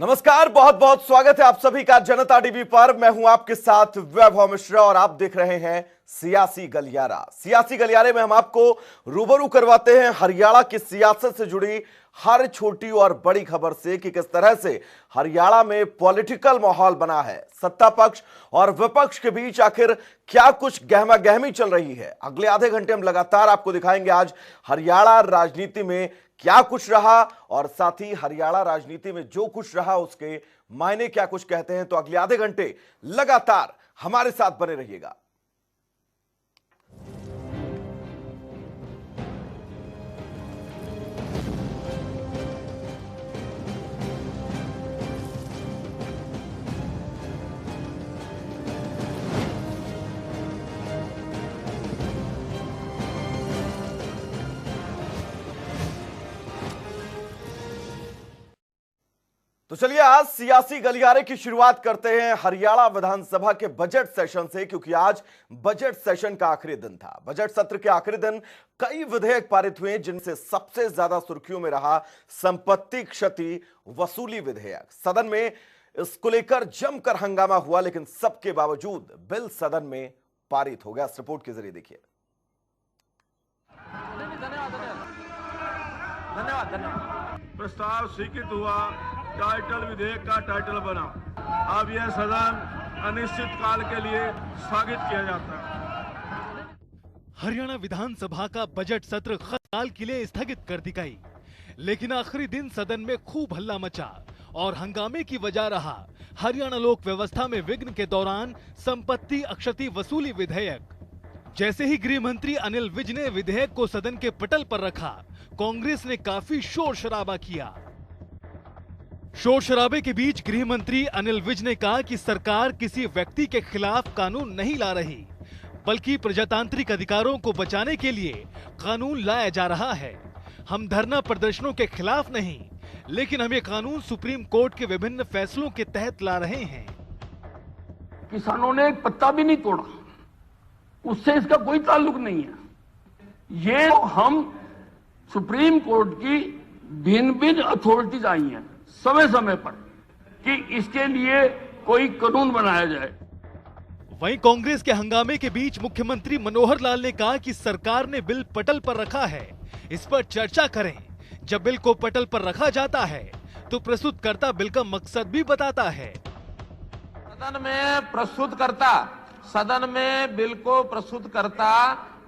नमस्कार, बहुत बहुत स्वागत है आप सभी का जनता टीवी पर। मैं हूं आपके साथ वैभव मिश्रा और आप देख रहे हैं सियासी गलियारा। सियासी गलियारे में हम आपको रूबरू करवाते हैं हरियाणा की सियासत से जुड़ी हर छोटी और बड़ी खबर से कि किस तरह से हरियाणा में पॉलिटिकल माहौल बना है। सत्ता पक्ष और विपक्ष के बीच आखिर क्या कुछ गहमा गहमी चल रही है। अगले आधे घंटे हम लगातार आपको दिखाएंगे आज हरियाणा राजनीति में क्या कुछ रहा और साथ ही हरियाणा राजनीति में जो कुछ रहा उसके मायने क्या कुछ कहते हैं। तो अगले आधे घंटे लगातार हमारे साथ बने रहिएगा। तो चलिए आज सियासी गलियारे की शुरुआत करते हैं हरियाणा विधानसभा के बजट सेशन से, क्योंकि आज बजट सेशन का आखिरी दिन था। बजट सत्र के आखिरी दिन कई विधेयक पारित हुए, जिनसे सबसे ज्यादा सुर्खियों में रहा संपत्ति क्षति वसूली विधेयक। सदन में इसको लेकर जमकर हंगामा हुआ, लेकिन सबके बावजूद बिल सदन में पारित हो गया। इस रिपोर्ट के जरिए देखिए। धन्यवाद। प्रस्ताव स्वीकृत हुआ। टाइटल विधेयक का टाइटल बना। अब यह सदन अनिश्चित काल के लिए स्थगित किया जाता है। हरियाणा विधानसभा का बजट सत्र काल के लिए स्थगित कर दी गई, लेकिन आखिरी दिन सदन में खूब हल्ला मचा और हंगामे की वजह रहा हरियाणा लोक व्यवस्था में विघ्न के दौरान संपत्ति क्षति वसूली विधेयक। जैसे ही गृह मंत्री अनिल विज ने विधेयक को सदन के पटल पर रखा, कांग्रेस ने काफी शोर शराबा किया। शोर शराबे के बीच गृह मंत्री अनिल विज ने कहा कि सरकार किसी व्यक्ति के खिलाफ कानून नहीं ला रही, बल्कि प्रजातांत्रिक अधिकारों को बचाने के लिए कानून लाया जा रहा है। हम धरना प्रदर्शनों के खिलाफ नहीं, लेकिन हम ये कानून सुप्रीम कोर्ट के विभिन्न फैसलों के तहत ला रहे हैं। किसानों ने एक पत्ता भी नहीं तोड़ा, उससे इसका कोई ताल्लुक नहीं है। ये हम सुप्रीम कोर्ट की भिन्न भिन्न अथॉरिटीज आई हैं समय समय पर कि इसके लिए कोई कानून बनाया जाए। वहीं कांग्रेस के हंगामे के बीच मुख्यमंत्री मनोहर लाल ने कहा कि सरकार ने बिल पटल पर रखा है, इस पर चर्चा करें। जब बिल को पटल पर रखा जाता है तो प्रस्तुतकर्ता बिल का मकसद भी बताता है। सदन में बिल को प्रस्तुत करता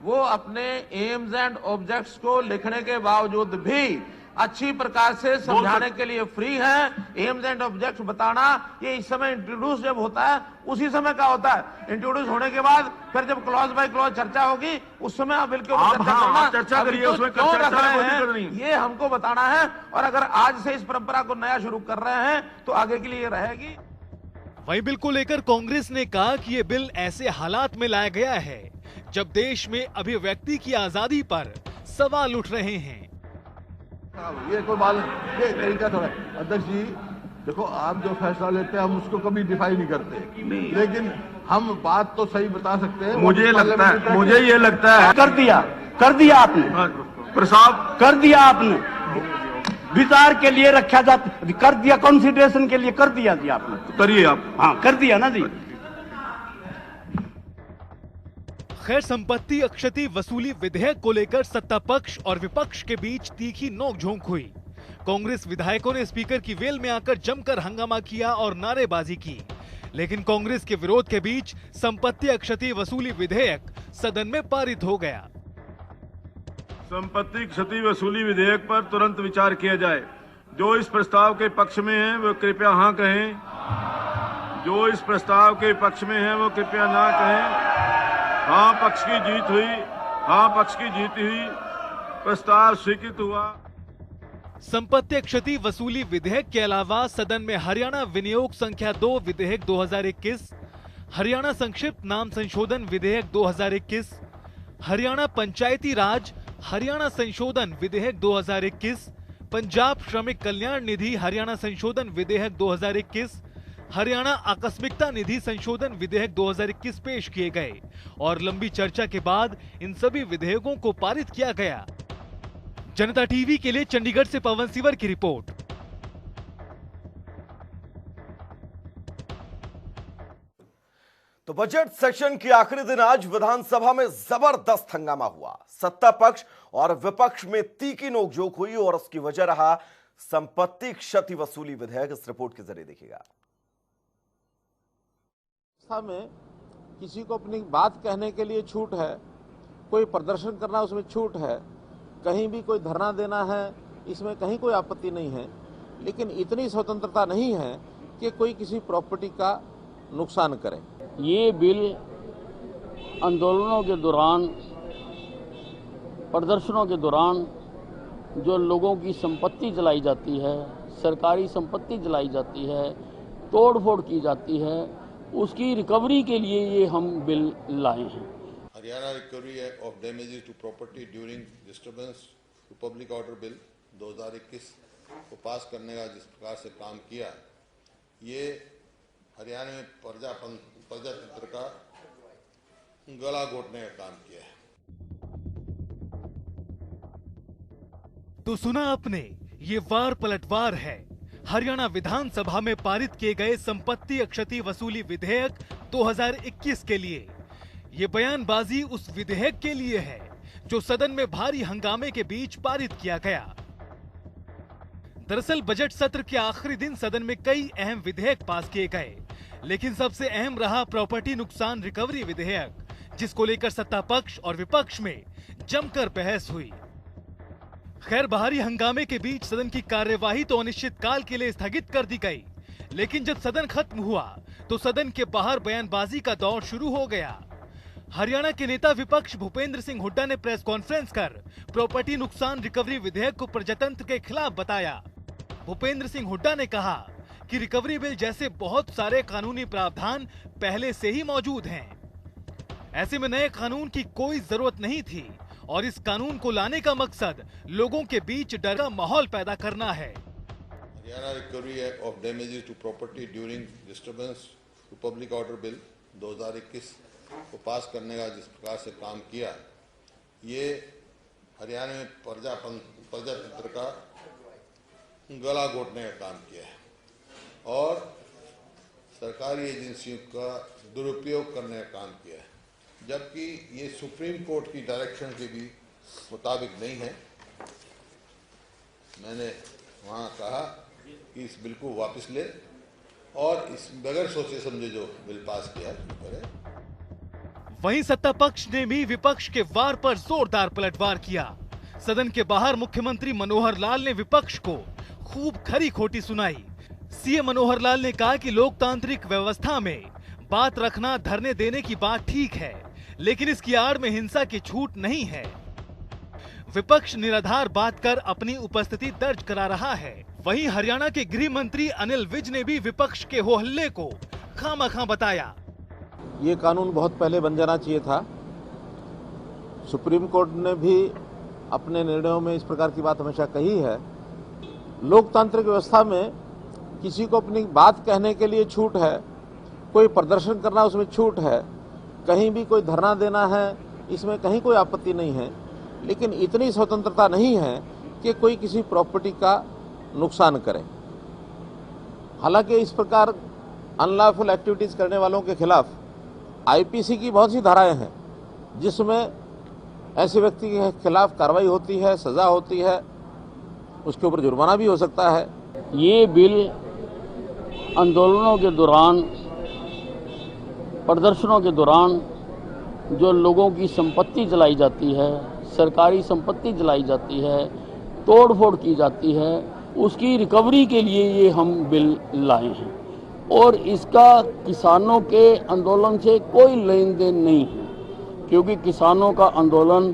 वो अपने एम्स एंड ऑब्जेक्ट्स को लिखने के बावजूद भी अच्छी प्रकार से समझाने के लिए फ्री है। एम्स एंड ऑब्जेक्ट्स बताना ये इस समय इंट्रोड्यूस जब होता है उसी समय का होता है। इंट्रोड्यूस होने के बाद फिर जब क्लॉज बाय क्लॉज चर्चा होगी उस समय आप बिल के ऊपर चर्चा करना। चर्चा करिए, उसमें क्यों रख रहे हैं ये हमको बताना है, और अगर आज से इस परंपरा को नया शुरू कर रहे हैं तो आगे के लिए रहेगी। वहीं बिल को लेकर कांग्रेस ने कहा कि ये बिल ऐसे हालात में लाया गया है जब देश में अभिव्यक्ति की आजादी पर सवाल उठ रहे हैं। ये कोई बात, ये तरीका थोड़ा। अध्यक्ष जी देखो, आप जो फैसला लेते हैं हम उसको कभी डिफाई नहीं करते, लेकिन हम बात तो सही बता सकते हैं। मुझे ये लगता है कर दिया आपने, प्रस्ताव कर दिया आपने, विचार के लिए रखा जाता, कर दिया, कंसिडरेशन के लिए कर दिया जी आपने। करिए आप। हाँ कर दिया ना जी। खैर, संपत्ति क्षति वसूली विधेयक को लेकर सत्ता पक्ष और विपक्ष के बीच तीखी नोकझोंक हुई। कांग्रेस विधायकों ने स्पीकर की वेल में आकर जमकर हंगामा किया और नारेबाजी की, लेकिन कांग्रेस के विरोध के बीच संपत्ति क्षति वसूली विधेयक सदन में पारित हो गया। संपत्ति क्षति वसूली विधेयक पर तुरंत विचार किया जाए। जो इस प्रस्ताव के पक्ष में है वो कृपया हाँ कहें। जो इस प्रस्ताव के पक्ष में है वो कृपया ना कहें। हाँ पक्ष की जीत हुई। हाँ पक्ष की जीत हुई। प्रस्ताव स्वीकृत हुआ। संपत्ति क्षति वसूली विधेयक के अलावा सदन में हरियाणा विनियोग संख्या 2 विधेयक 2021, हरियाणा संक्षिप्त नाम संशोधन विधेयक 2021, हरियाणा पंचायती राज हरियाणा संशोधन विधेयक 2021, पंजाब श्रमिक कल्याण निधि हरियाणा संशोधन विधेयक 2021, हरियाणा आकस्मिकता निधि संशोधन विधेयक 2021 पेश किए गए और लंबी चर्चा के बाद इन सभी विधेयकों को पारित किया गया। जनता टीवी के लिए चंडीगढ़ से पवन सिवर की रिपोर्ट। तो बजट सेशन के आखिरी दिन आज विधानसभा में जबरदस्त हंगामा हुआ। सत्ता पक्ष और विपक्ष में तीखी नोकझोंक हुई और उसकी वजह रहा संपत्ति क्षति वसूली विधेयक। इस रिपोर्ट के जरिए देखिएगा। में किसी को अपनी बात कहने के लिए छूट है, कोई प्रदर्शन करना उसमें छूट है, कहीं भी कोई धरना देना है, इसमें कहीं कोई आपत्ति नहीं है। लेकिन इतनी स्वतंत्रता नहीं है कि कोई किसी प्रॉपर्टी का नुकसान करे। ये बिल आंदोलनों के दौरान, प्रदर्शनों के दौरान जो लोगों की संपत्ति जलाई जाती है, सरकारी संपत्ति जलाई जाती है, तोड़फोड़ की जाती है, उसकी रिकवरी के लिए ये हम बिल लाए हैं। Haryana recovery of damages to property during disturbance to public order bill 2021 को पास करने का जिस प्रकार से काम किया, ये हरियाणा में प्रजातंत्र का गला घोटने का काम किया है। तो सुना आपने, ये वार पलटवार है। हरियाणा विधानसभा में पारित किए गए संपत्ति क्षति वसूली विधेयक 2021 के लिए। ये बयानबाजी उस विधेयक के लिए है जो सदन में भारी हंगामे के बीच पारित किया गया। दरअसल बजट सत्र के आखिरी दिन सदन में कई अहम विधेयक पास किए गए, लेकिन सबसे अहम रहा प्रॉपर्टी नुकसान रिकवरी विधेयक, जिसको लेकर सत्ता पक्ष और विपक्ष में जमकर बहस हुई। खैर, भारी हंगामे के बीच सदन की कार्यवाही तो अनिश्चित काल के लिए स्थगित कर दी गई, लेकिन जब सदन खत्म हुआ तो सदन के बाहर बयानबाजी का दौर शुरू हो गया। हरियाणा के नेता विपक्ष भूपेंद्र सिंह हुड्डा ने प्रेस कॉन्फ्रेंस कर प्रॉपर्टी नुकसान रिकवरी विधेयक को प्रजातंत्र के खिलाफ बताया। भूपेंद्र सिंह हुड्डा ने कहा कि रिकवरी बिल जैसे बहुत सारे कानूनी प्रावधान पहले से ही मौजूद हैं। ऐसे में नए कानून की कोई जरूरत नहीं थी और इस कानून को लाने का मकसद लोगों के बीच डर का माहौल पैदा करना है। Haryana recovery of damages to property during disturbance to public order bill 2021 को पास करने का जिस प्रकार से काम किया, ये हरियाणा में प्रजातंत्र का गला घोटने का काम किया है और सरकारी एजेंसियों का दुरुपयोग करने का काम किया है, जबकि ये सुप्रीम कोर्ट की डायरेक्शन के भी मुताबिक नहीं है। मैंने वहाँ कहा कि इस बिल को वापस ले और इस बगैर सोचे समझे जो बिल पास किया है। वहीं सत्ता पक्ष ने भी विपक्ष के वार पर जोरदार पलटवार किया। सदन के बाहर मुख्यमंत्री मनोहर लाल ने विपक्ष को खूब खरी खोटी सुनाई। सीएम मनोहर लाल ने कहा कि लोकतांत्रिक व्यवस्था में बात रखना, धरने देने की बात ठीक है, लेकिन इसकी आड़ में हिंसा की छूट नहीं है। विपक्ष निराधार बात कर अपनी उपस्थिति दर्ज करा रहा है। वहीं हरियाणा के गृह मंत्री अनिल विज ने भी विपक्ष के हो हल्ले को खामखा बताया। ये कानून बहुत पहले बन जाना चाहिए था। सुप्रीम कोर्ट ने भी अपने निर्णयों में इस प्रकार की बात हमेशा कही है। लोकतांत्रिक व्यवस्था में किसी को अपनी बात कहने के लिए छूट है, कोई प्रदर्शन करना उसमें छूट है, कहीं भी कोई धरना देना है, इसमें कहीं कोई आपत्ति नहीं है। लेकिन इतनी स्वतंत्रता नहीं है कि कोई किसी प्रॉपर्टी का नुकसान करे। हालांकि इस प्रकार अनलॉफुल एक्टिविटीज करने वालों के खिलाफ आईपीसी की बहुत सी धाराएं हैं, जिसमें ऐसे व्यक्ति के खिलाफ कार्रवाई होती है, सजा होती है, उसके ऊपर जुर्माना भी हो सकता है। ये बिल आंदोलनों के दौरान, प्रदर्शनों के दौरान जो लोगों की संपत्ति जलाई जाती है, सरकारी संपत्ति जलाई जाती है, तोड़फोड़ की जाती है, उसकी रिकवरी के लिए ये हम बिल लाए हैं और इसका किसानों के आंदोलन से कोई लेन देन नहीं है, क्योंकि किसानों का आंदोलन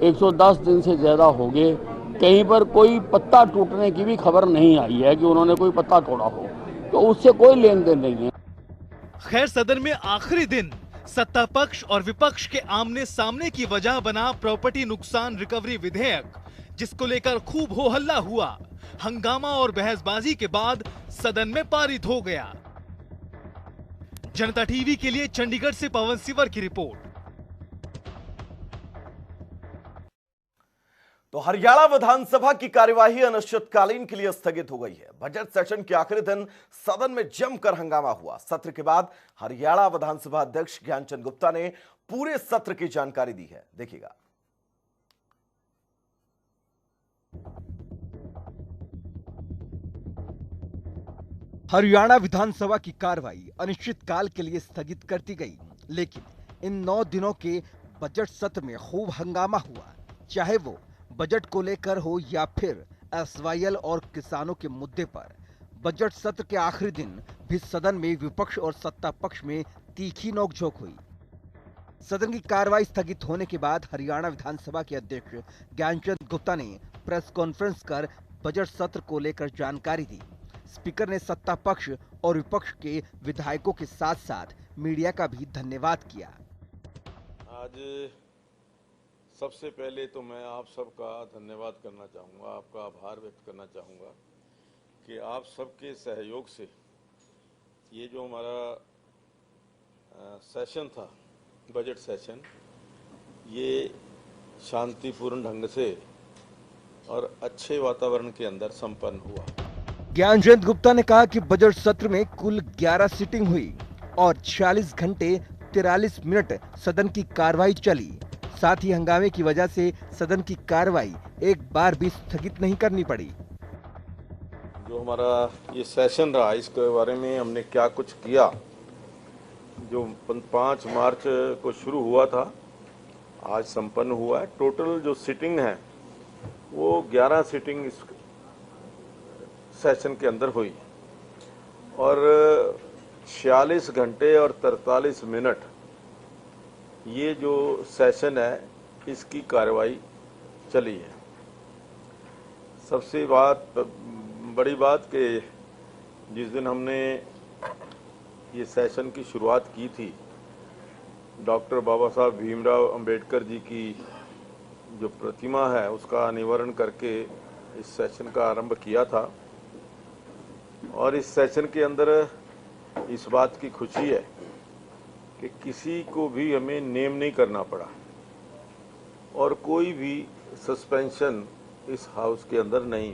110 दिन से ज़्यादा हो गए। कहीं पर कोई पत्ता टूटने की भी खबर नहीं आई है कि उन्होंने कोई पत्ता तोड़ा हो, तो उससे कोई लेन देन नहीं है। खैर, सदन में आखिरी दिन सत्ता पक्ष और विपक्ष के आमने सामने की वजह बना प्रॉपर्टी नुकसान रिकवरी विधेयक, जिसको लेकर खूब हो हल्ला हुआ। हंगामा और बहसबाजी के बाद सदन में पारित हो गया। जनता टीवी के लिए चंडीगढ़ से पवन सिवर की रिपोर्ट। तो हरियाणा विधानसभा की कार्यवाही अनिश्चितकालीन के लिए स्थगित हो गई है। बजट सेशन के आखिरी दिन सदन में जमकर हंगामा हुआ। सत्र के बाद हरियाणा विधानसभा अध्यक्ष ज्ञानचंद गुप्ता ने पूरे सत्र की जानकारी दी है, देखिएगा। हरियाणा विधानसभा की कार्रवाई अनिश्चितकाल के लिए स्थगित कर दी गई, लेकिन इन 9 दिनों के बजट सत्र में खूब हंगामा हुआ, चाहे वो बजट को लेकर हो या फिर एसवाईएल और किसानों के मुद्दे पर। बजट सत्र के आखिरी दिन भी सदन में विपक्ष और सत्ता पक्ष में तीखी नोकझोंक हुई। सदन की कार्रवाई स्थगित होने के बाद हरियाणा विधानसभा के अध्यक्ष ज्ञानचंद गुप्ता ने प्रेस कॉन्फ्रेंस कर बजट सत्र को लेकर जानकारी दी। स्पीकर ने सत्ता पक्ष और विपक्ष के विधायकों के साथ साथ मीडिया का भी धन्यवाद किया। आज सबसे पहले तो मैं आप सबका धन्यवाद करना चाहूँगा, आपका आभार व्यक्त करना चाहूँगा कि आप सबके सहयोग से ये जो हमारा सेशन था, बजट सेशन, ये शांतिपूर्ण ढंग से और अच्छे वातावरण के अंदर संपन्न हुआ। ज्ञानचंद गुप्ता ने कहा कि बजट सत्र में कुल 11 सीटिंग हुई और 46 घंटे 43 मिनट सदन की कार्रवाई चली। साथ ही हंगामे की वजह से सदन की कार्रवाई एक बार भी स्थगित नहीं करनी पड़ी। जो हमारा ये सेशन रहा, इसके बारे में हमने क्या कुछ किया। जो 5 मार्च को शुरू हुआ था, आज संपन्न हुआ है। टोटल जो सीटिंग है वो 11 सीटिंग इस सेशन के अंदर हुई और 46 घंटे और 43 मिनट ये जो सेशन है इसकी कार्रवाई चली है। सबसे बड़ी बात कि जिस दिन हमने ये सेशन की शुरुआत की थी, डॉक्टर बाबा साहब भीमराव अंबेडकर जी की जो प्रतिमा है उसका अनावरण करके इस सेशन का आरंभ किया था। और इस सेशन के अंदर इस बात की खुशी है कि किसी को भी हमें नेम नहीं करना पड़ा और कोई भी सस्पेंशन इस हाउस के अंदर नहीं।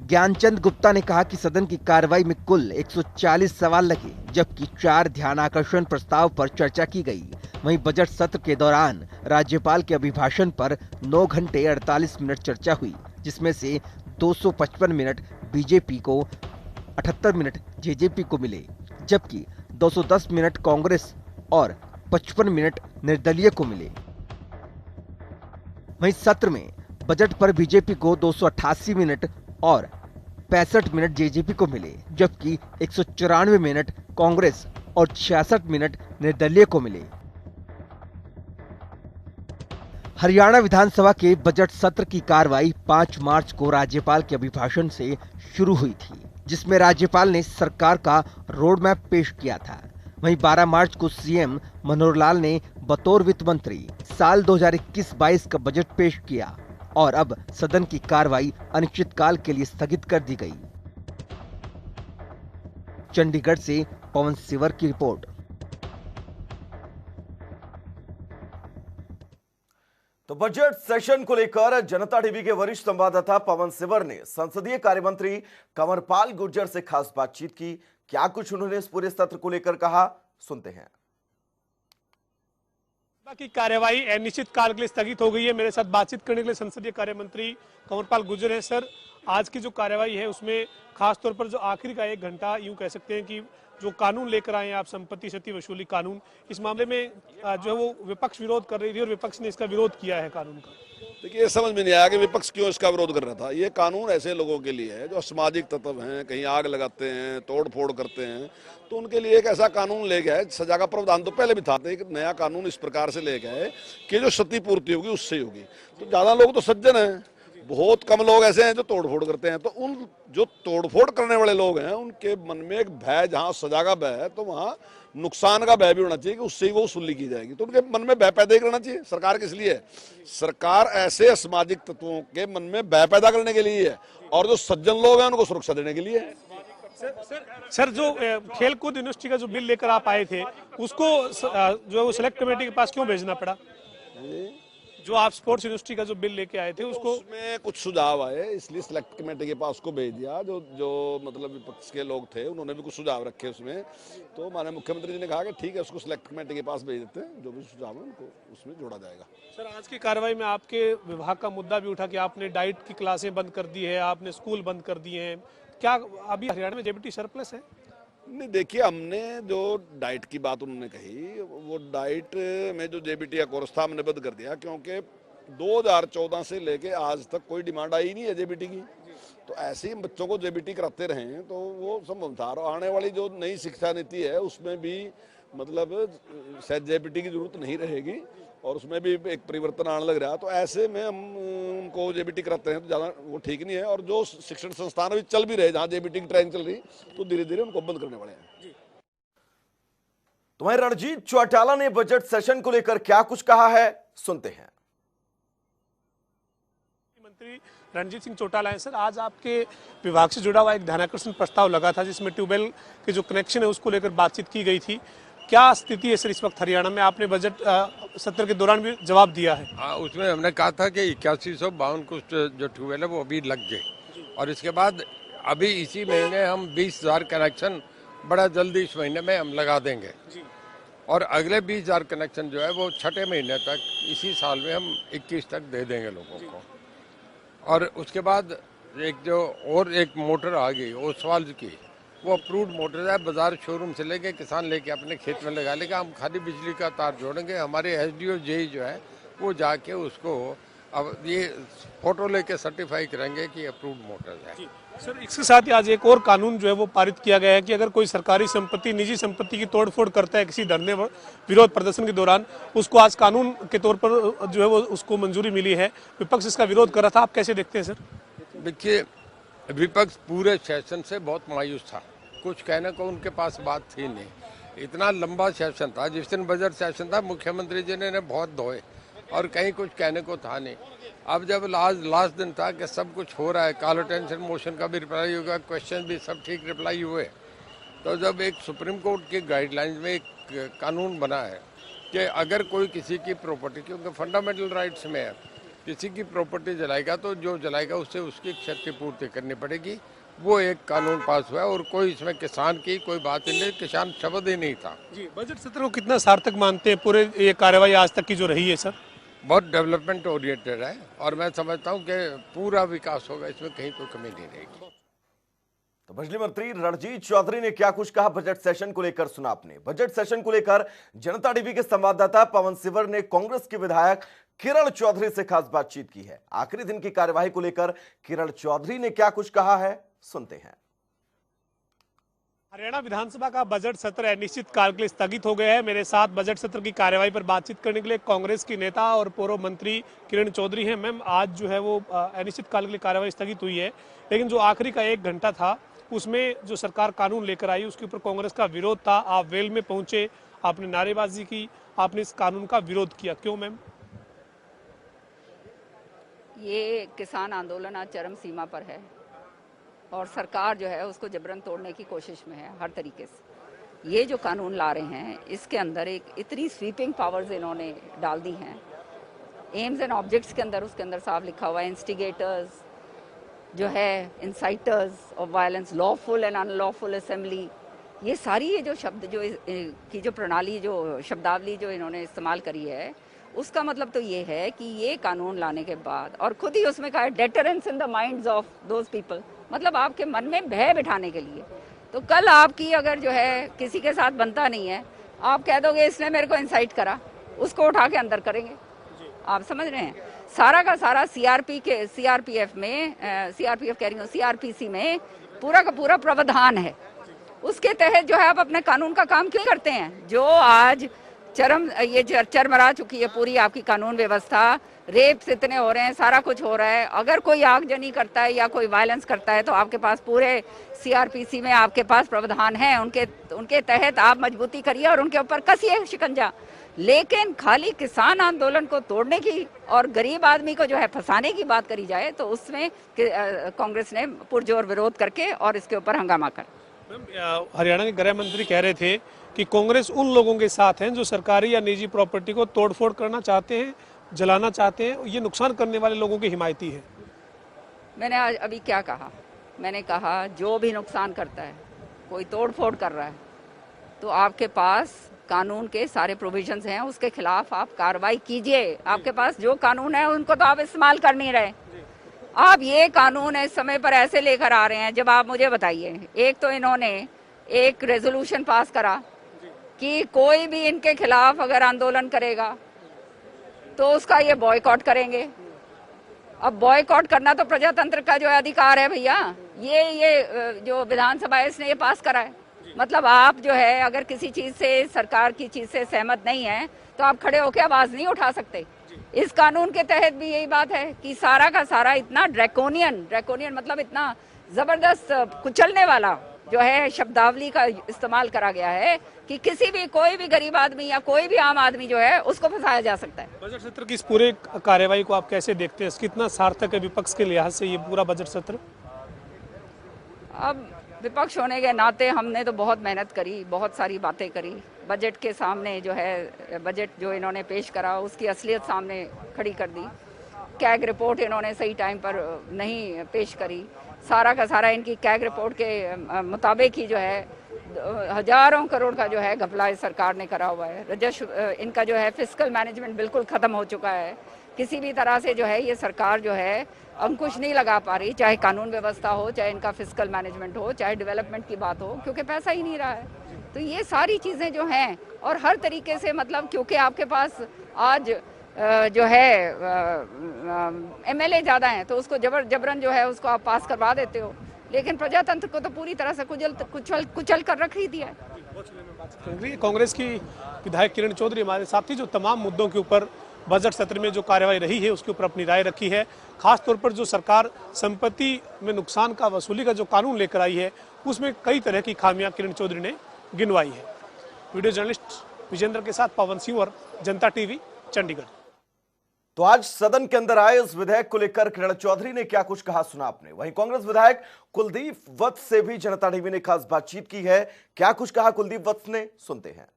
ज्ञानचंद गुप्ता ने कहा कि सदन की कार्रवाई में कुल 140 सवाल लगे, जबकि 4 ध्यानाकर्षण प्रस्ताव पर चर्चा की गई। वहीं बजट सत्र के दौरान राज्यपाल के अभिभाषण पर 9 घंटे 48 मिनट चर्चा हुई, जिसमें से 255 मिनट बीजेपी को, 78 मिनट जेजेपी को मिले, जबकि 210 मिनट कांग्रेस और 55 मिनट निर्दलीय को मिले। वहीं सत्र में बजट पर बीजेपी को 288 मिनट और 65 मिनट जेजेपी को मिले, जबकि 194 मिनट कांग्रेस और 66 मिनट निर्दलीय को मिले। हरियाणा विधानसभा के बजट सत्र की कार्रवाई 5 मार्च को राज्यपाल के अभिभाषण से शुरू हुई थी, जिसमें राज्यपाल ने सरकार का रोड मैप पेश किया था। वहीं 12 मार्च को सीएम मनोहर लाल ने बतौर वित्त मंत्री साल 2021-22 का बजट पेश किया और अब सदन की कार्रवाई अनिश्चितकाल के लिए स्थगित कर दी गई। चंडीगढ़ से पवन सिवर की रिपोर्ट। तो बजट सेशन को लेकर जनता टीवी के वरिष्ठ संवाददाता पवन सिवर ने संसदीय कार्य मंत्री कंवरपाल गुर्जर से खास बातचीत की। क्या कुछ उन्होंने इस पूरे सत्र को लेकर कहा, सुनते हैं। की कार्यवाही अनिश्चित काल के लिए स्थगित हो गई है। मेरे साथ बातचीत करने के लिए संसदीय कार्य मंत्री कंवरपाल गुर्जर हैं। सर, आज की जो कार्यवाही है उसमें खास तौर पर जो आखिरी का 1 घंटा, यूं कह सकते हैं कि जो कानून लेकर आए हैं आप, संपत्ति क्षति वसूली कानून, इस मामले में जो है वो विपक्ष विरोध कर रही थी और विपक्ष ने इसका विरोध किया है कानून का। देखिए, समझ में नहीं आया कि विपक्ष क्यों इसका विरोध कर रहा था। ये कानून ऐसे लोगों के लिए है जो असामाजिक तत्व हैं, कहीं आग लगाते हैं, तोड़ फोड़ करते हैं, तो उनके लिए एक ऐसा कानून ले गया है। सजा का प्रावधान तो पहले भी था, एक नया कानून इस प्रकार से ले गया है कि जो क्षतिपूर्ति होगी उससे होगी। तो ज्यादा लोग तो सज्जन हैं, बहुत कम लोग ऐसे हैं जो तोड़फोड़ करते हैं। तो उन जो तोड़फोड़ करने वाले लोग हैं उनके मन में एक भय, जहां सजा का भय है तो वहां नुकसान का भय भी होना चाहिए कि उससे ही वो वसूली की जाएगी। तो उनके मन में भय पैदा ही करना चाहिए। सरकार किस लिए है? सरकार ऐसे असामाजिक तत्वों के मन में भय पैदा करने के लिए है और जो सज्जन लोग हैं उनको सुरक्षा देने के लिए है। सर, जो खेलकूद यूनिवर्सिटी का जो बिल लेकर आप आए थे उसको जो सिलेक्ट कमेटी के पास क्यों भेजना पड़ा? जो आप स्पोर्ट्स यूनिवर्सिटी का जो बिल लेके आए थे उसको, उसमें कुछ सुझाव आए, इसलिए सिलेक्ट कमेटी के पास उसको भेज दिया। जो मतलब विपक्ष के लोग थे उन्होंने भी कुछ सुझाव रखे उसमें, तो माननीय मुख्यमंत्री जी ने कहा कि ठीक है, उसको सिलेक्ट कमेटी के पास भेज देते हैं, जो भी सुझाव है उनको उसमें जोड़ा जाएगा। सर आज की कार्रवाई में आपके विभाग का मुद्दा भी उठा कि आपने डाइट की क्लासें बंद कर दी है, आपने स्कूल बंद कर दिए हैं, क्या अभी हरियाणा में जेबीटी सरप्लस है? नहीं, देखिए, हमने जो डाइट की बात उन्होंने कही, वो डाइट में जो जेबीटी का कोर्स था हमने बंद कर दिया, क्योंकि 2014 से लेके आज तक कोई डिमांड आई नहीं है जेबीटी की। तो ऐसे ही बच्चों को जेबीटी कराते रहे तो वो संभव था। और आने वाली जो नई शिक्षा नीति है उसमें भी मतलब शायद जेबीटी की जरूरत नहीं रहेगी और उसमें भी एक परिवर्तन आने लग रहा है। तो ऐसे में हम उनको जेबीटी कराते हैं तो ज़्यादा वो ठीक नहीं है। और जो शिक्षण संस्थान अभी चल भी रहे, जहाँ जेबीटी की ट्रेनिंग चल रही, तो धीरे धीरे उनको बंद करने वाले हैं। तो वहीं रणजीत चौटाला ने बजट सेशन को लेकर क्या कुछ कहा है, सुनते हैं। मंत्री रणजीत सिंह चौटाला है। सर आज आपके विभाग से जुड़ा हुआ एक ध्यानाकर्षण प्रस्ताव लगा था जिसमें ट्यूबवेल के जो कनेक्शन है उसको लेकर बातचीत की गई थी। क्या स्थिति है सर इस वक्त हरियाणा में? आपने बजट सत्र के दौरान भी जवाब दिया है। हाँ, उसमें हमने कहा था कि 8152 कुछ जो ट्यूबवेल है वो अभी लग गए और इसके बाद अभी इसी महीने हम 20,000 कनेक्शन बड़ा जल्दी इस महीने में हम लगा देंगे और अगले 20,000 कनेक्शन जो है वो छठे महीने तक इसी साल में हम 21 तक दे देंगे लोगों को। और उसके बाद एक मोटर आ गई ओसवाल की, वो अप्रूव्ड मोटर है, बाजार शोरूम से लेके किसान लेके अपने खेत में लगा लेगा। हम खाली बिजली का तार जोड़ेंगे, हमारे एसडीओ जेई जो है वो जाके उसको अब ये फोटो लेके सर्टिफाई करेंगे कि अप्रूव्ड मोटर है। सर इसके साथ ही आज एक और कानून जो है वो पारित किया गया है कि अगर कोई सरकारी संपत्ति निजी संपत्ति की तोड़फोड़ करता है किसी धरने विरोध प्रदर्शन के दौरान, उसको आज कानून के तौर पर जो है वो उसको मंजूरी मिली है। विपक्ष इसका विरोध कर रहा था, आप कैसे देखते हैं सर? देखिए, विपक्ष पूरे सेशन से बहुत मायूस था, कुछ कहने को उनके पास बात थी नहीं। इतना लंबा सेशन था, जिस दिन बजट सेशन था मुख्यमंत्री जी ने बहुत धोए और कहीं कुछ कहने को था नहीं। अब जब लास्ट दिन था कि सब कुछ हो रहा है, कॉल अटेंशन मोशन का भी रिप्लाई होगा, क्वेश्चन भी सब ठीक रिप्लाई हुए, तो जब एक सुप्रीम कोर्ट की गाइडलाइंस में एक कानून बना है कि अगर कोई किसी की प्रॉपर्टी, क्योंकि फंडामेंटल राइट्स में है, किसी की प्रॉपर्टी जलाएगा तो जो जलाएगा उससे उसकी क्षतिपूर्ति करनी पड़ेगी, वो एक कानून पास हुआ है। और कोई इसमें किसान की कोई बात ही नहीं, किसान शब्द ही नहीं था। जी, बजट सत्र को कितना सार्थक मानते हैं पूरे ये कार्रवाई आज तक की जो रही है सर? बहुत डेवलपमेंट ओरिएंटेड है और मैं समझता हूँ कि पूरा विकास होगा, इसमें कहीं कोई कमी नहीं रहेगी। तो बिजली मंत्री रणजीत चौधरी ने क्या कुछ कहा बजट सेशन को लेकर, सुना आपने। बजट सेशन को लेकर जनता टीवी के संवाददाता पवन सिवर ने कांग्रेस के विधायक किरण चौधरी से खास बातचीत की है। आखिरी दिन की कार्यवाही को लेकर किरण चौधरी ने क्या कुछ कहा है, सुनते हैं। हरियाणा विधानसभा का बजट सत्र अनिश्चित काल के लिए स्थगित हो गया है। मेरे साथ बजट सत्र की कार्यवाही पर बातचीत करने के लिए कांग्रेस की नेता और पूर्व मंत्री किरण चौधरी हैं। मैम, आज जो है वो अनिश्चित काल के लिए कार्यवाही स्थगित हुई है, लेकिन जो आखिरी का 1 घंटा था उसमें जो सरकार कानून लेकर आई उसके ऊपर कांग्रेस का विरोध था। आप वेल में पहुंचे, आपने नारेबाजी की, आपने इस कानून का विरोध किया, क्यों मैम? ये किसान आंदोलन आज चरम सीमा पर है और सरकार जो है उसको जबरन तोड़ने की कोशिश में है हर तरीके से। ये जो कानून ला रहे हैं इसके अंदर एक इतनी स्वीपिंग पावर्स इन्होंने डाल दी हैं। एम्स एंड ऑब्जेक्ट्स के अंदर उसके अंदर साफ लिखा हुआ है इंस्टिगेटर्स जो है, inciters of violence, lawful and unlawful assembly, ये सारी ये जो शब्द जो की जो प्रणाली, जो शब्दावली जो इन्होंने इस्तेमाल करी है, उसका मतलब तो ये है कि ये कानून लाने के बाद, और खुद ही उसमें कहा है deterrence in the minds of those people, मतलब आपके मन में भय बिठाने के लिए। तो कल आपकी अगर जो है किसी के साथ बनता नहीं है, आप कह दोगे इसने मेरे को इंसाइट करा, उसको उठा के अंदर करेंगे। आप समझ रहे हैं? सारा का सारा सीआरपीएफ में, सीआरपीएफ कह रही हूँ, सीआरपीसी में पूरा का पूरा प्रावधान है। उसके तहत जो है आप अपने कानून का काम क्यों करते हैं? जो आज चरमरा चुकी है पूरी आपकी कानून व्यवस्था, रेप्स इतने हो रहे हैं, सारा कुछ हो रहा है। अगर कोई आगजनी करता है या कोई वायलेंस करता है तो आपके पास पूरे सीआरपीसी में आपके पास प्रावधान है, उनके तहत आप मजबूती करिए और उनके ऊपर कसिए शिकंजा। लेकिन खाली किसान आंदोलन को तोड़ने की और गरीब आदमी को जो है फंसाने की बात करी जाए तो उसमें कांग्रेस ने पुरजोर विरोध करके और इसके ऊपर हंगामा कर। हरियाणा के गृह मंत्री कह रहे थे कि कांग्रेस उन लोगों के साथ हैं जो सरकारी या निजी प्रॉपर्टी को तोड़फोड़ करना चाहते हैं जलाना चाहते हैं, ये नुकसान करने वाले लोगों की हिमायती है। मैंने आज अभी क्या कहा, मैंने कहा जो भी नुकसान करता है, कोई तोड़ फोड़ कर रहा है, तो आपके पास कानून के सारे प्रोविजंस हैं, उसके खिलाफ आप कार्रवाई कीजिए। आपके पास जो कानून है उनको तो आप इस्तेमाल कर नहीं रहे। आप ये कानून इस समय पर ऐसे लेकर आ रहे हैं। जब आप मुझे बताइए, एक तो इन्होंने एक रेजोल्यूशन पास करा कि कोई भी इनके खिलाफ अगर आंदोलन करेगा तो उसका ये बॉयकॉट करेंगे। अब बॉयकॉट करना तो प्रजातंत्र का जो अधिकार है भैया। ये जो विधानसभा है इसने ये पास करा है। मतलब आप जो है अगर किसी चीज से, सरकार की चीज से सहमत नहीं है तो आप खड़े होकर आवाज नहीं उठा सकते। इस कानून के तहत भी यही बात है कि सारा का सारा इतना ड्रैकोनियन मतलब इतना जबरदस्त कुचलने वाला जो है शब्दावली का इस्तेमाल करा गया है कि किसी भी, कोई भी गरीब आदमी या कोई भी आम आदमी जो है उसको फंसाया जा सकता है। बजट सत्र की इस पूरे कार्यवाही को आप कैसे देखते हैं? कितना सार्थक है विपक्ष के लिहाज से ये पूरा बजट सत्र? अब विपक्ष होने के नाते हमने तो बहुत मेहनत करी, बहुत सारी बातें करी। बजट के सामने जो है, बजट जो इन्होंने पेश करा उसकी असलियत सामने खड़ी कर दी। कैग रिपोर्ट इन्होंने सही टाइम पर नहीं पेश करी। सारा का सारा इनकी कैग रिपोर्ट के मुताबिक ही जो है हजारों करोड़ का जो है घपला इस सरकार ने करा हुआ है। राजस्व इनका जो है फिस्कल मैनेजमेंट बिल्कुल खत्म हो चुका है। किसी भी तरह से जो है ये सरकार जो है अंकुश नहीं लगा पा रही, चाहे कानून व्यवस्था हो, चाहे इनका फिस्कल मैनेजमेंट हो, चाहे डेवलपमेंट की बात हो, क्योंकि पैसा ही नहीं रहा है। तो ये सारी चीज़ें जो हैं, और हर तरीके से मतलब क्योंकि आपके पास आज जो है एमएलए ज़्यादा हैं तो उसको जबरन जो है उसको आप पास करवा देते हो, लेकिन प्रजातंत्र को तो पूरी तरह से कुचल कर रख ही दिया है। कांग्रेस की विधायक किरण चौधरी हमारे साथ ही जो तमाम मुद्दों के ऊपर बजट सत्र में जो कार्यवाही रही है उसके वीडियो अपनी राय रखी है। खास तौर पर जो सरकार संपत्ति में नुकसान का वसूली का जो कानून लेकर आई है उसमें कई तरह की खामियां किरण चौधरी ने गिनवाई है। वीडियो जर्नलिस्ट विजेंद्र के साथ पवन सिंह और जनता टीवी चंडीगढ़। तो आज सदन के अंदर आए इस विधेयक को लेकर किरण चौधरी ने क्या कुछ कहा सुना आपने। वहीं कांग्रेस विधायक कुलदीप वत्स से भी जनता टीवी ने खास बातचीत की है। क्या कुछ कहा कुलदीप वत्स ने, सुनते हैं।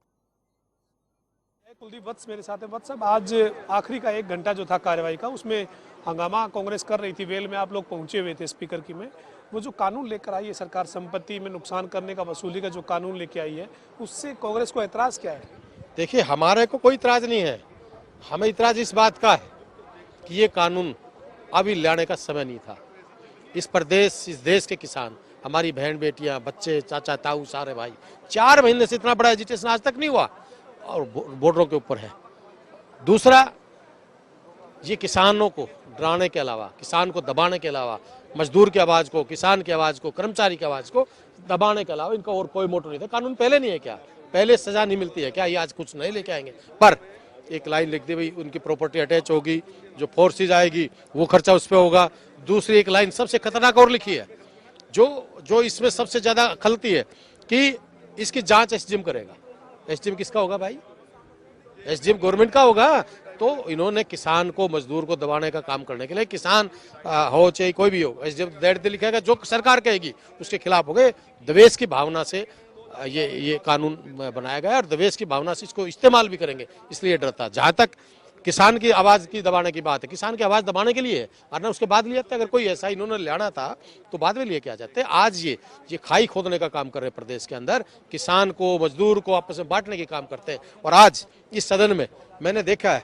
कुलदीप वत्स मेरे साथ है। वत्स साहब, आज आखिरी का 1 घंटा जो था कार्यवाही का उसमें हंगामा कांग्रेस कर रही थी। वेल में आप लोग पहुंचे हुए थे स्पीकर की में। वो जो कानून लेकर आई है सरकार, संपत्ति में नुकसान करने का वसूली का जो कानून लेके आई है, उससे कांग्रेस को ऐतराज क्या है? देखिए, हमारे को कोई इतराज नहीं है। हमें इतराज इस बात का है कि ये कानून अभी लाने का समय नहीं था। इस प्रदेश, इस देश के किसान, हमारी बहन बेटियां, बच्चे, चाचा ताऊ, सारे भाई 4 महीने से इतना बड़ा एजिटेशन आज तक नहीं हुआ और बॉर्डरों के ऊपर है। दूसरा, ये किसानों को डराने के अलावा, किसान को दबाने के अलावा, मजदूर की आवाज को, किसान की आवाज को, कर्मचारी की आवाज को दबाने के अलावा इनका और कोई मोटो नहीं था। कानून पहले नहीं है क्या? पहले सजा नहीं मिलती है क्या? ये आज कुछ नहीं लेके आएंगे। पर एक लाइन लिख दी भाई, उनकी प्रॉपर्टी अटैच होगी, जो फोर्सेज आएगी वो खर्चा उस पर होगा। दूसरी एक लाइन सबसे खतरनाक और लिखी है, जो इसमें सबसे ज्यादा खलती है कि इसकी जांच एसडीएम करेगा। एसडीएम किसका होगा भाई? एसडीएम गवर्नमेंट का होगा। तो इन्होंने किसान को, मजदूर को दबाने का काम करने के लिए, किसान हो चाहे कोई भी हो, एसडीएम दैट लिखेगा, जो सरकार कहेगी उसके खिलाफ हो गए। द्वेष की भावना से ये कानून बनाया गया और द्वेष की भावना से इसको इस्तेमाल भी करेंगे, इसलिए डरता। जहां तक किसान की आवाज की दबाने की बात है, किसान की आवाज दबाने के लिए है, वरना उसके बाद लिया जाता। अगर कोई ऐसा इन्होंने लाना था तो बाद में लिए क्या जाते। आज ये खाई खोदने का काम कर रहे प्रदेश के अंदर, किसान को, मजदूर को आपस में बांटने के काम करते हैं। और आज इस सदन में मैंने देखा है,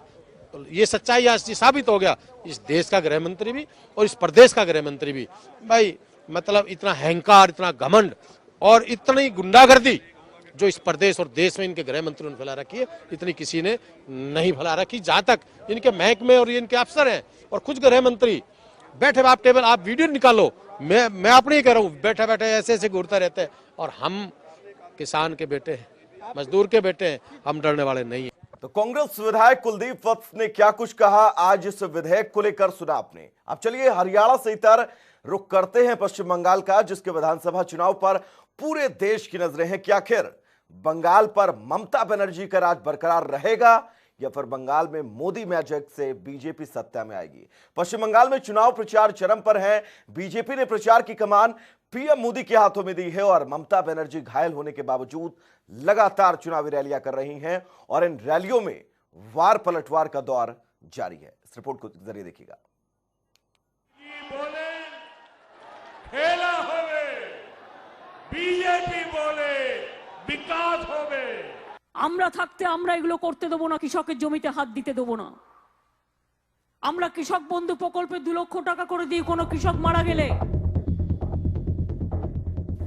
ये सच्चाई आज साबित हो गया। इस देश का गृह मंत्री भी और इस प्रदेश का गृह मंत्री भी, भाई मतलब इतना अहंकार, इतना घमंड और इतनी गुंडागर्दी जो इस प्रदेश और देश में इनके गृह मंत्री ने फैला रखी है, इतनी किसी ने नहीं फैला रखी। जहां तक इनके महकमे और इनके अफसर हैं और कुछ गृह मंत्री बैठे, आप टेबल, आप वीडियो निकालो, मैं अपने ही कह रहा हूँ, बैठे बैठे ऐसे ऐसे घूरते रहते हैं। और हम किसान के बेटे हैं, मजदूर के बेटे हैं, हम डरने वाले नहीं है। तो कांग्रेस विधायक कुलदीप वत्स ने क्या कुछ कहा आज इस विधेयक को लेकर, सुना आपने। अब चलिए हरियाणा से इतर रुख करते हैं पश्चिम बंगाल का, जिसके विधानसभा चुनाव पर पूरे देश की नजरें हैं। क्या आखिर बंगाल पर ममता बनर्जी का राज बरकरार रहेगा या फिर बंगाल में मोदी मैजिक से बीजेपी सत्ता में आएगी? पश्चिम बंगाल में चुनाव प्रचार चरम पर है। बीजेपी ने प्रचार की कमान पीएम मोदी के हाथों में दी है और ममता बनर्जी घायल होने के बावजूद लगातार चुनावी रैलियां कर रही हैं और इन रैलियों में वार पलटवार का दौर जारी है। इस रिपोर्ट को जरिए देखिएगा। बोले खेला होवे, बीजेपी बोले विकास होवे। আমরা থাকতে আমরা এগুলো করতে দেব না, কৃষকের জমিতে হাত দিতে দেব না। আমরা কৃষক বন্ধু প্রকল্পে 2 লক্ষ টাকা করে দিয়ে কোনো কৃষক মারা গেলে।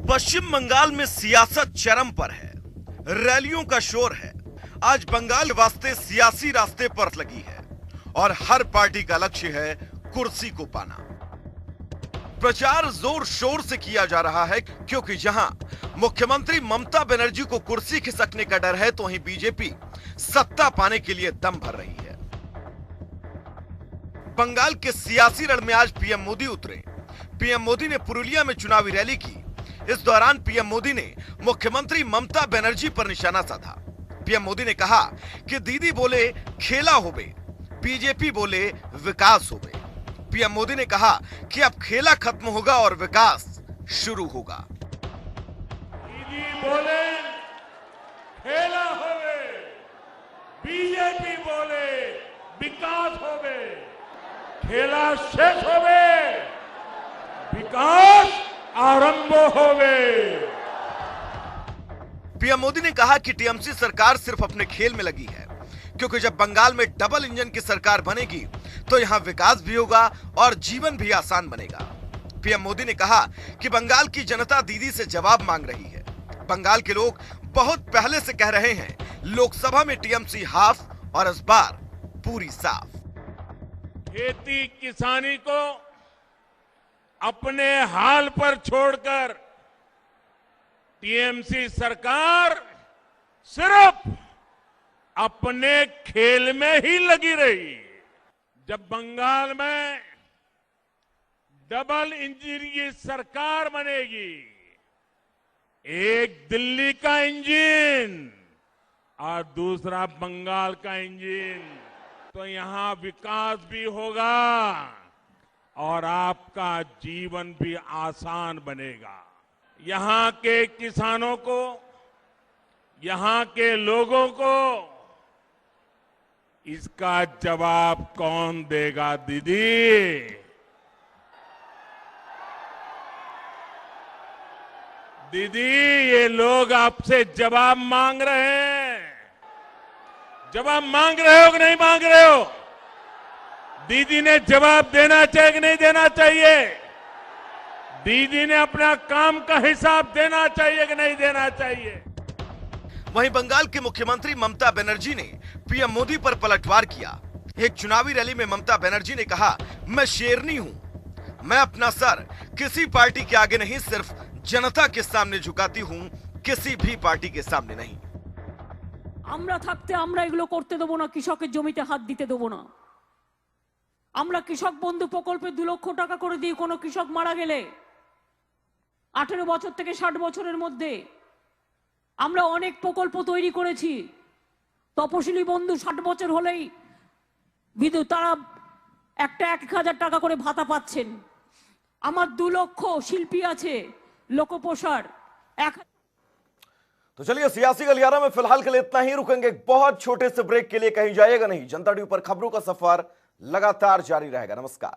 पश्चिम बंगाल में सियासत चरम पर है, रैलियों का शोर है। आज बंगाल वास्ते सियासी रास्ते पर लगी है और हर पार्टी का लक्ष्य है कुर्सी को पाना। प्रचार जोर शोर से किया जा रहा है क्योंकि जहां मुख्यमंत्री ममता बनर्जी को कुर्सी खिसकने का डर है, तो वहीं बीजेपी सत्ता पाने के लिए दम भर रही है। बंगाल के सियासी रण में आज पीएम मोदी उतरे। पीएम मोदी ने पुरुलिया में चुनावी रैली की। इस दौरान पीएम मोदी ने मुख्यमंत्री ममता बनर्जी पर निशाना साधा। पीएम मोदी ने कहा कि दीदी बोले खेला होवे, बीजेपी बोले विकास होवे। पीएम मोदी ने कहा कि अब खेला खत्म होगा और विकास शुरू होगा। दीदी बोले खेला होवे, बीजेपी बोले विकास होवे। खेला शेष होवे, विकास आरंभ होवे। पीएम मोदी ने कहा कि टीएमसी सरकार सिर्फ अपने खेल में लगी है, क्योंकि जब बंगाल में डबल इंजन की सरकार बनेगी तो यहां विकास भी होगा और जीवन भी आसान बनेगा। पीएम मोदी ने कहा कि बंगाल की जनता दीदी से जवाब मांग रही है। बंगाल के लोग बहुत पहले से कह रहे हैं लोकसभा में टीएमसी हाफ और इस बार पूरी साफ। खेती किसानी को अपने हाल पर छोड़कर टीएमसी सरकार सिर्फ अपने खेल में ही लगी रही। जब बंगाल में डबल इंजन की सरकार बनेगी, एक दिल्ली का इंजन और दूसरा बंगाल का इंजन, तो यहां विकास भी होगा और आपका जीवन भी आसान बनेगा। यहां के किसानों को, यहां के लोगों को इसका जवाब कौन देगा दीदी? दीदी, ये लोग आपसे जवाब मांग रहे हैं। जवाब मांग रहे हो कि नहीं मांग रहे हो? दीदी ने जवाब देना चाहिए कि नहीं देना चाहिए? दीदी ने अपना काम का हिसाब देना चाहिए कि नहीं देना चाहिए? वहीं बंगाल के मुख्यमंत्री ममता बनर्जी ने पीएम मोदी पर पलटवार किया। एक चुनावी रैली में ममता बनर्जी ने कहा, मैं शेरनी हूं, मैं अपना सर किसी पार्टी के आगे नहीं, सिर्फ जनता के सामने झुकाती हूं, किसी भी पार्टी के सामने नहीं। আমরা থাকতে আমরা এগুলো করতে দেব না, কৃষকের জমিতে হাত দিতে দেব না। আমরা কৃষক বন্ধু প্রকল্পে 2 লক্ষ টাকা করে দিয়ে কোনো কৃষক মারা গেলে 18 বছর থেকে 60 বছরের মধ্যে আমরা অনেক প্রকল্প তৈরি করেছি। তপশিলি বন্ধু 60 বছর হলেই বিধু তারা একটা 1000 টাকা করে ভাতা পাচ্ছেন। আমার 2 লক্ষ শিল্পী আছে লোকপ্রসার। तो चलिए सियासी गलियारा में फिलहाल के लिए इतना ही। रुकेंगे एक बहुत छोटे से ब्रेक के लिए, कहीं जाइएगा नहीं। जनता टीवी पर खबरों का सफर लगातार जारी रहेगा। नमस्कार।